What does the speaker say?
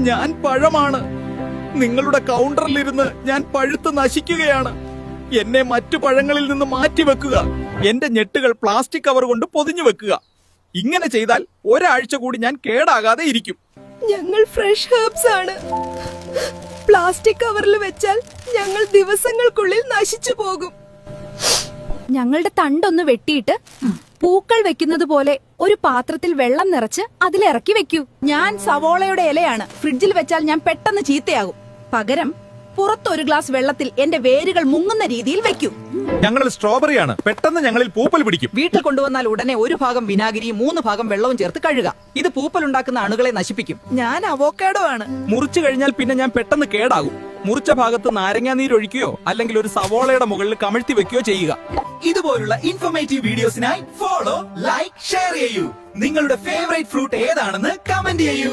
ഞാൻ പഴമാണ്. നിങ്ങളുടെ കൗണ്ടറിലിരുന്ന് ഞാൻ പഴുത്ത് നശിക്കുകയാണ്. എന്നെ മറ്റു പഴങ്ങളിൽ നിന്ന് മാറ്റിവെക്കുക. എന്റെ ഞെട്ടുകൾ പ്ലാസ്റ്റിക് കവർ കൊണ്ട് പൊതിഞ്ഞു വെക്കുക. ഇങ്ങനെ ചെയ്താൽ ഒരാഴ്ച കൂടി ഞാൻ കേടാകാതെ ഇരിക്കും. ഞങ്ങൾ ഫ്രഷ് ഹെർബ്സ് ആണ്. പ്ലാസ്റ്റിക് കവറിൽ വെച്ചാൽ ഞങ്ങൾ ദിവസങ്ങൾക്കുള്ളിൽ നശിച്ചു പോകും. ഞങ്ങളുടെ തണ്ടൊന്ന് വെട്ടിയിട്ട് പൂക്കൾ വെക്കുന്നത് പോലെ ഒരു പാത്രത്തിൽ വെള്ളം നിറച്ച് അതിലിറക്കി വെക്കൂ. ഞാൻ സവോളയുടെ ഇലയാണ്. ഫ്രിഡ്ജിൽ വെച്ചാൽ ഞാൻ പെട്ടെന്ന് ചീത്തയാകും. പകരം പുറത്തൊരു ഗ്ലാസ് വെള്ളത്തിൽ എന്റെ വേരുകൾ മുങ്ങുന്ന രീതിയിൽ വെക്കൂ. ഞങ്ങൾ സ്ട്രോബെറിയാണ്. പെട്ടെന്ന് ഞങ്ങളിൽ പൂപ്പൽ പിടിക്കും. വീട്ടിൽ കൊണ്ടുവന്നാൽ ഉടനെ 1 ഭാഗം വിനാഗിരിയും 3 ഭാഗം വെള്ളവും ചേർത്ത് കഴുകുക. ഇത് പൂപ്പലുണ്ടാക്കുന്ന അണുകളെ നശിപ്പിക്കും. ഞാൻ അവോക്കാഡോ ആണ്. മുറിച്ചു കഴിഞ്ഞാൽ പിന്നെ ഞാൻ പെട്ടെന്ന് കേടാകും. മുറിച്ച ഭാഗത്ത് നാരങ്ങാനീരൊഴിക്കുകയോ അല്ലെങ്കിൽ ഒരു സവോളയുടെ മുകളിൽ കമഴ്ത്തി വെക്കുകയോ ചെയ്യുക. ഇതുപോലുള്ള ഇൻഫോർമേറ്റീവ് വീഡിയോസിനായി ഫോളോ, ലൈക്ക്, ഷെയർ ചെയ്യൂ. നിങ്ങളുടെ ഫേവറേറ്റ് ഫ്രൂട്ട് ഏതാണെന്ന് കമന്റ് ചെയ്യൂ.